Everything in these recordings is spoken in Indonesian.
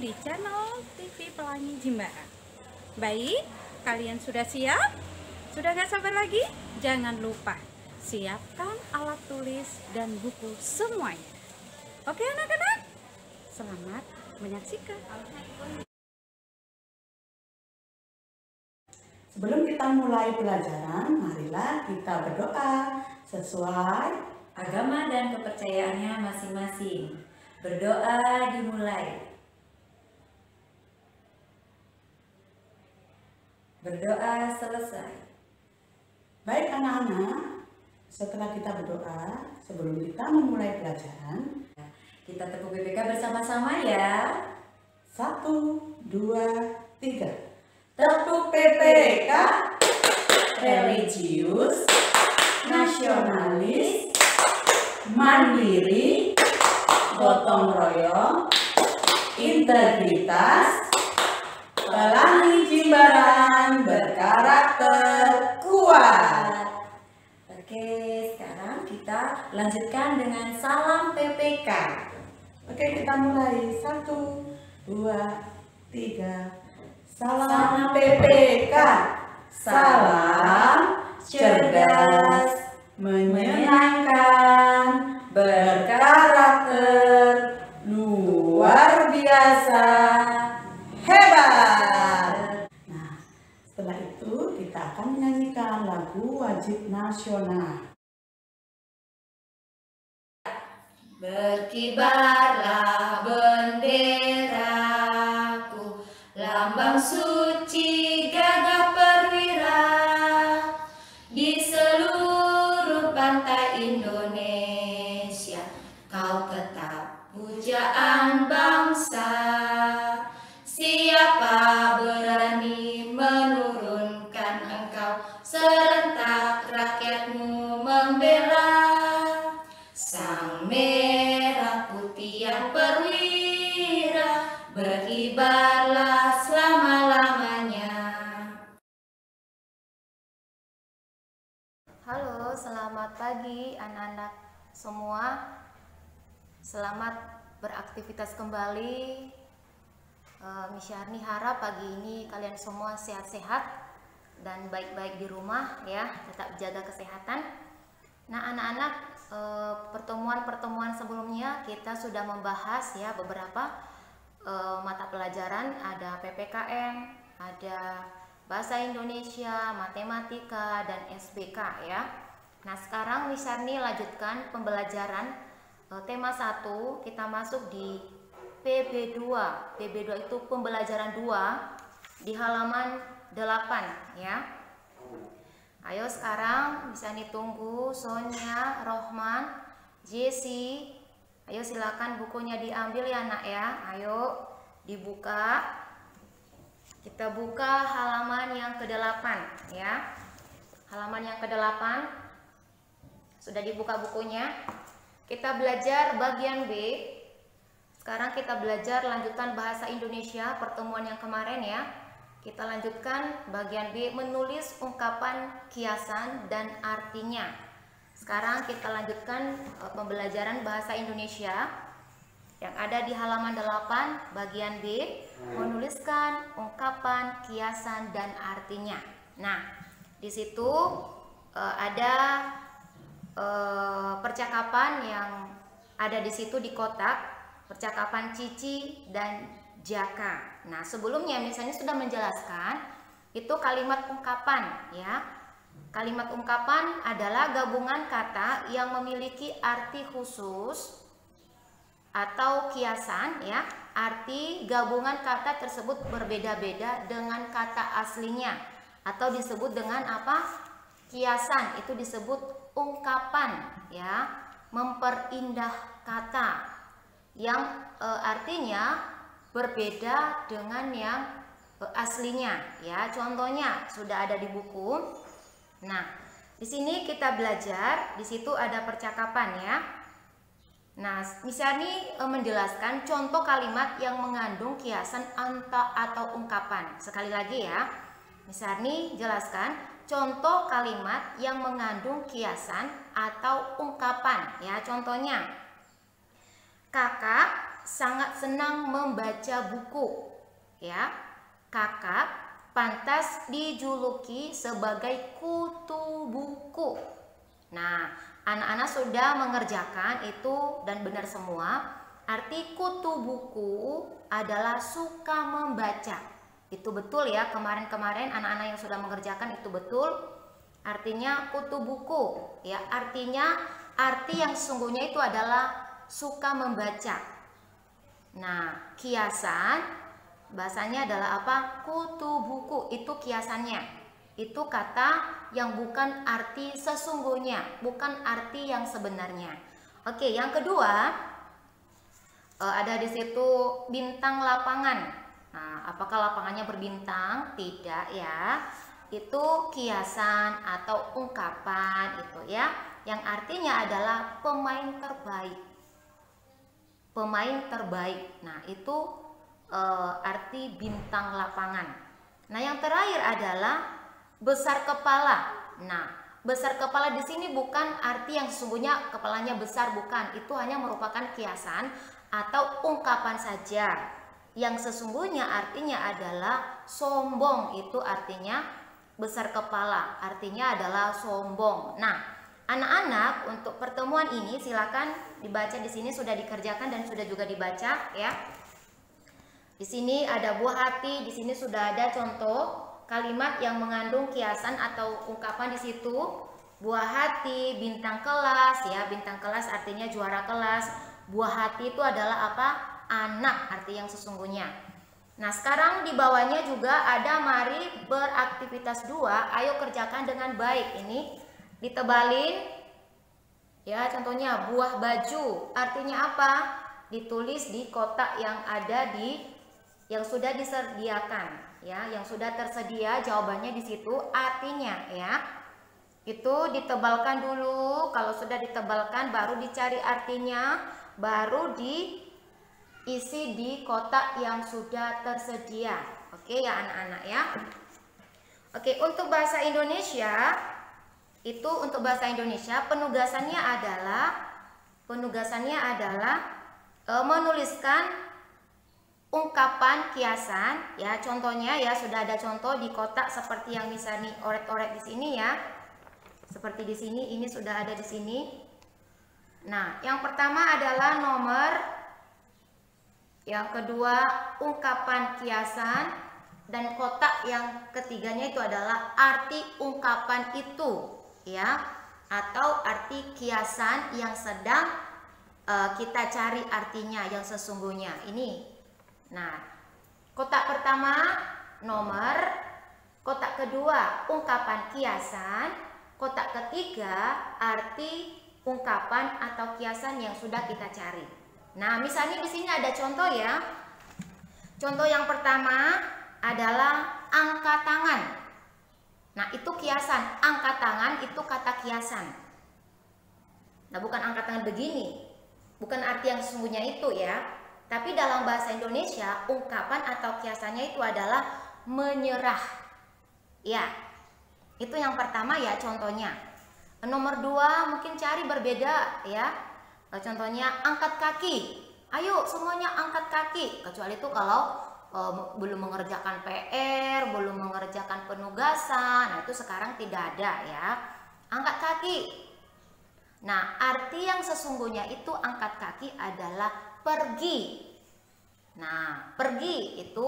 di channel TV Pelangi Jimbaran. Baik, kalian sudah siap? Sudah gak sabar lagi? Jangan lupa, siapkan alat tulis dan buku semuanya. Oke anak-anak? Selamat menyaksikan. Sebelum kita mulai pelajaran, marilah kita berdoa sesuai agama dan kepercayaannya masing-masing. Berdoa dimulai. Berdoa selesai. Baik anak-anak, setelah kita berdoa, sebelum kita memulai pelajaran, kita tepuk BPK bersama-sama ya. 1, 2, 3. Tepuk PPK, religius, nasionalis, mandiri, gotong royong, integritas, Pelangi Jimbaran berkarakter kuat. Oke, sekarang kita lanjutkan dengan salam PPK. Oke, kita mulai. 1, 2, 3. Salam PPK. Salam cerdas, menyenangkan, berkarakter, luar biasa, hebat. Nah, setelah itu kita akan menyanyikan lagu wajib nasional. Berkibarlah benderaku, lambang suci gagah perwira, di seluruh pantai Indonesia, kau tetap pujaan bangsa. Siapa berani menurunkan engkau, serentak rakyatmu membela. Sang merah putih yang perwira, berkibarlah selama-lamanya. Halo, selamat pagi anak-anak semua. Selamat beraktivitas kembali. Miss Syarni harap pagi ini kalian semua sehat-sehat dan baik-baik di rumah ya, tetap jaga kesehatan. Nah anak-anak, pertemuan-pertemuan sebelumnya kita sudah membahas ya beberapa mata pelajaran, ada PPKN, ada Bahasa Indonesia, Matematika, dan SBK ya. Nah sekarang Miss Syarni lanjutkan pembelajaran tema 1, kita masuk di PB2. PB2 itu pembelajaran 2 di halaman 8 ya. Ayo sekarang bisa ditunggu Sonia, Rohman, Jesse. Ayo silakan bukunya diambil ya nak ya. Ayo dibuka. Kita buka halaman yang ke-8 ya. Halaman yang ke-8. Sudah dibuka bukunya. Kita belajar bagian B. Sekarang kita belajar lanjutan bahasa Indonesia pertemuan yang kemarin ya. Kita lanjutkan bagian B, menulis ungkapan, kiasan, dan artinya. Sekarang kita lanjutkan pembelajaran bahasa Indonesia yang ada di halaman 8 bagian B, menuliskan ungkapan, kiasan, dan artinya. Nah, di situ ada percakapan yang ada di situ di kotak, percakapan Cici dan Jaka. Nah, sebelumnya misalnya sudah menjelaskan itu kalimat ungkapan ya. Kalimat ungkapan adalah gabungan kata yang memiliki arti khusus atau kiasan ya. Arti gabungan kata tersebut berbeda-beda dengan kata aslinya atau disebut dengan apa? Kiasan. Itu disebut ungkapan ya, memperindah kata yang artinya berbeda dengan yang aslinya ya. Contohnya sudah ada di buku. Nah, di sini kita belajar, di situ ada percakapan ya. Nah, Miss Syarni menjelaskan contoh kalimat yang mengandung kiasan atau ungkapan. Sekali lagi ya. Miss Syarni jelaskan contoh kalimat yang mengandung kiasan atau ungkapan ya. Contohnya, kakak sangat senang membaca buku. Ya, kakak pantas dijuluki sebagai kutu buku. Nah, anak-anak sudah mengerjakan itu dan benar semua. Arti kutu buku adalah suka membaca. Itu betul ya, kemarin-kemarin anak-anak yang sudah mengerjakan itu betul. Artinya kutu buku ya, artinya arti yang sesungguhnya itu adalah suka membaca. Nah, kiasan bahasanya adalah apa? Kutu buku itu kiasannya. Itu kata yang bukan arti sesungguhnya, bukan arti yang sebenarnya. Oke, yang kedua, ada di situ bintang lapangan. Nah, apakah lapangannya berbintang? Tidak ya. Itu kiasan atau ungkapan itu ya, yang artinya adalah pemain terbaik. Pemain terbaik. Nah, itu arti bintang lapangan. Nah, yang terakhir adalah besar kepala. Nah, besar kepala di sini bukan arti yang sesungguhnya kepalanya besar, bukan. Itu hanya merupakan kiasan atau ungkapan saja. Yang sesungguhnya artinya adalah sombong. Itu artinya besar kepala, artinya adalah sombong. Nah, anak-anak untuk pertemuan ini silakan dibaca di sini, sudah dikerjakan dan sudah juga dibaca ya. Di sini ada buah hati, di sini sudah ada contoh kalimat yang mengandung kiasan atau ungkapan di situ. Buah hati, bintang kelas ya, bintang kelas artinya juara kelas. Buah hati itu adalah apa? Anak, arti yang sesungguhnya. Nah, sekarang di bawahnya juga ada mari beraktivitas 2, ayo kerjakan dengan baik. Ini ditebalin ya, contohnya buah baju. Artinya apa? Ditulis di kotak yang ada yang sudah disediakan ya, yang sudah tersedia jawabannya di situ artinya ya. Itu ditebalkan dulu, kalau sudah ditebalkan baru dicari artinya, baru diisi di kotak yang sudah tersedia. Oke ya anak-anak ya. Oke, untuk bahasa Indonesia itu, untuk bahasa Indonesia penugasannya adalah menuliskan ungkapan kiasan ya. Contohnya ya, sudah ada contoh di kotak seperti yang bisa nih oret-oret di sini ya. Seperti di sini, ini sudah ada di sini. Nah, yang pertama adalah nomor, yang kedua ungkapan kiasan, dan kotak yang ketiganya itu adalah arti ungkapan itu ya, atau arti kiasan yang sedang kita cari artinya yang sesungguhnya ini. Nah, kotak pertama nomor, kotak kedua ungkapan kiasan, kotak ketiga arti ungkapan atau kiasan yang sudah kita cari. Nah, misalnya di sini ada contoh ya. Contoh yang pertama adalah angkat tangan. Nah, itu kiasan. Angkat tangan itu kata kiasan. Nah, bukan angkat tangan begini. Bukan arti yang sesungguhnya itu ya. Tapi dalam bahasa Indonesia, ungkapan atau kiasannya itu adalah menyerah. Ya, itu yang pertama ya contohnya. Nomor 2 mungkin cari berbeda ya. Contohnya angkat kaki. Ayo semuanya angkat kaki. Kecuali itu kalau belum mengerjakan PR, belum mengerjakan penugasan. Nah, itu sekarang tidak ada ya. Angkat kaki. Nah, arti yang sesungguhnya itu angkat kaki adalah pergi. Nah, pergi itu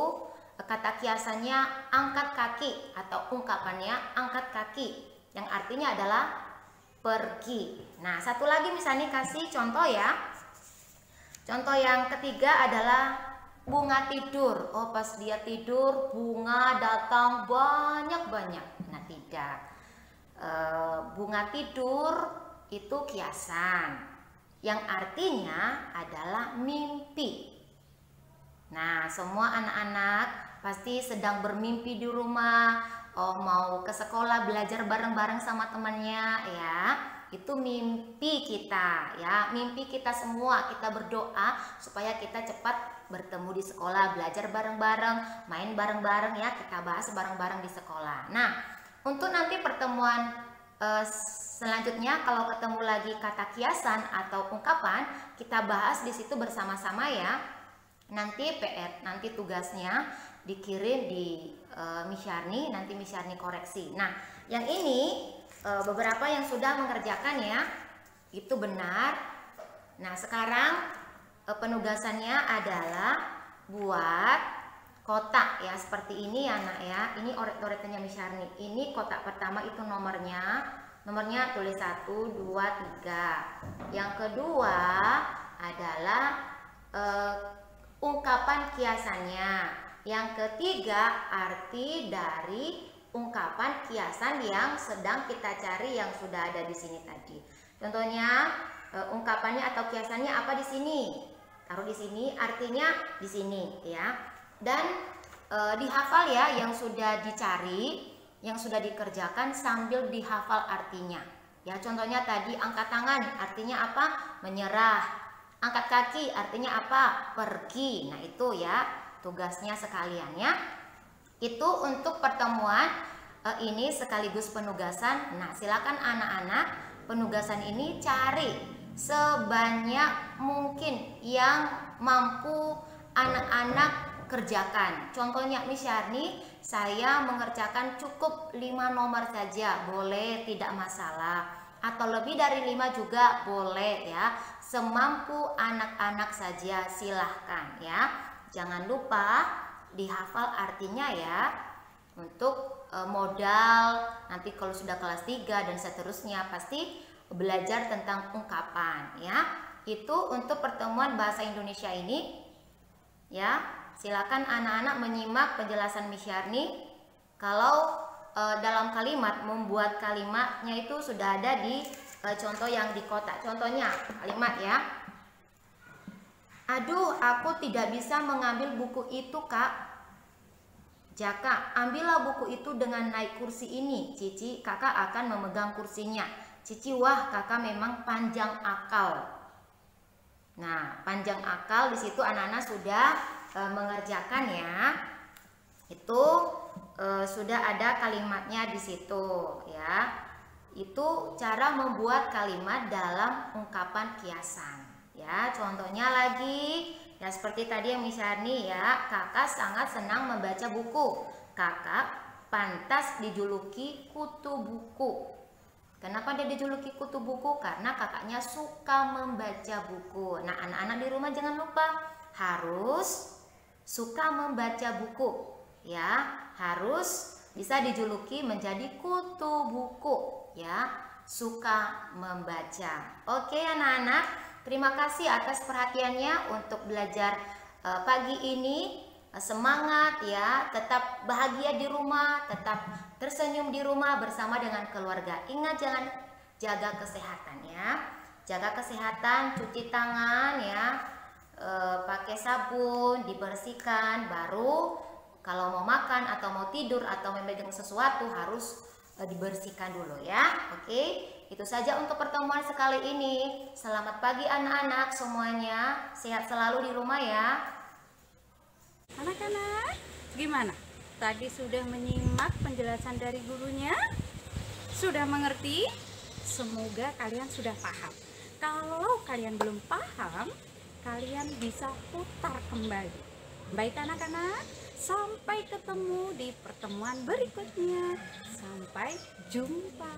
kata kiasannya angkat kaki atau ungkapannya angkat kaki, yang artinya adalah pergi. Nah, satu lagi misalnya kasih contoh ya. Contoh yang ketiga adalah bunga tidur. Oh, pas dia tidur bunga datang banyak-banyak. Nah, tidak. Bunga tidur itu kiasan yang artinya adalah mimpi. Nah, semua anak-anak pasti sedang bermimpi di rumah. Oh, mau ke sekolah belajar bareng-bareng sama temannya ya. Itu mimpi kita ya, mimpi kita semua. Kita berdoa supaya kita cepat bertemu di sekolah, belajar bareng-bareng, main bareng-bareng ya, kita bahas bareng-bareng di sekolah. Nah, untuk nanti pertemuan selanjutnya kalau ketemu lagi kata kiasan atau ungkapan, kita bahas di situ bersama-sama ya. Nanti nanti tugasnya dikirim di Miss Syarni, nanti Miss Syarni koreksi. Nah, yang ini beberapa yang sudah mengerjakan ya, itu benar. Nah, sekarang penugasannya adalah buat kotak ya, seperti ini ya nak ya. Ini oret-oretannya Miss Syarni. Ini kotak pertama itu nomornya tulis 1, 2, 3. Yang kedua adalah ungkapan kiasannya. Yang ketiga arti dari ungkapan kiasan yang sedang kita cari yang sudah ada di sini tadi. Contohnya ungkapannya atau kiasannya apa di sini? Taruh di sini, artinya di sini ya. Dan dihafal ya yang sudah dicari, yang sudah dikerjakan sambil dihafal artinya. Ya, contohnya tadi angkat tangan artinya apa? Menyerah. Angkat kaki artinya apa? Pergi. Nah, itu ya tugasnya sekalian ya. Itu untuk pertemuan ini sekaligus penugasan. Nah, silakan anak-anak penugasan ini cari sebanyak mungkin yang mampu anak-anak kerjakan. Contohnya Miss Syarni, saya mengerjakan cukup 5 nomor saja, boleh, tidak masalah. Atau lebih dari 5 juga boleh ya. Semampu anak-anak saja, silahkan ya. Jangan lupa dihafal artinya ya. Untuk modal nanti kalau sudah kelas 3 dan seterusnya pasti belajar tentang ungkapan ya. Itu untuk pertemuan bahasa Indonesia ini ya. Silakan anak-anak menyimak penjelasan Miss Syarni. Kalau dalam kalimat, membuat kalimatnya itu sudah ada di contoh yang di kotak. Contohnya kalimat ya. Aduh, aku tidak bisa mengambil buku itu, Kak. Jaka, ambillah buku itu dengan naik kursi ini. Cici, kakak akan memegang kursinya. Cici, wah, kakak memang panjang akal. Nah, panjang akal di situ anak-anak sudah mengerjakan ya. Itu sudah ada kalimatnya di situ ya. Itu cara membuat kalimat dalam ungkapan kiasan ya. Contohnya lagi ya seperti tadi yang Miss Syarni ya. Kakak sangat senang membaca buku. Kakak pantas dijuluki kutu buku. Kenapa dia dijuluki kutu buku? Karena kakaknya suka membaca buku. Nah, anak-anak di rumah jangan lupa harus suka membaca buku ya, harus bisa dijuluki menjadi kutu buku ya, suka membaca. Oke anak-anak, terima kasih atas perhatiannya untuk belajar pagi ini. Semangat ya, tetap bahagia di rumah, tetap tersenyum di rumah bersama dengan keluarga. Ingat jangan jaga kesehatan ya, jaga kesehatan, cuci tangan ya, pakai sabun, dibersihkan, baru kalau mau makan atau mau tidur atau memegang sesuatu harus dibersihkan dulu ya. Oke, itu saja untuk pertemuan sekali ini. Selamat pagi anak-anak semuanya, sehat selalu di rumah ya. Anak-anak, gimana? Tadi sudah menyimak penjelasan dari gurunya? Sudah mengerti? Semoga kalian sudah paham. Kalau kalian belum paham, kalian bisa putar kembali. Baik anak-anak, sampai ketemu di pertemuan berikutnya. Sampai jumpa.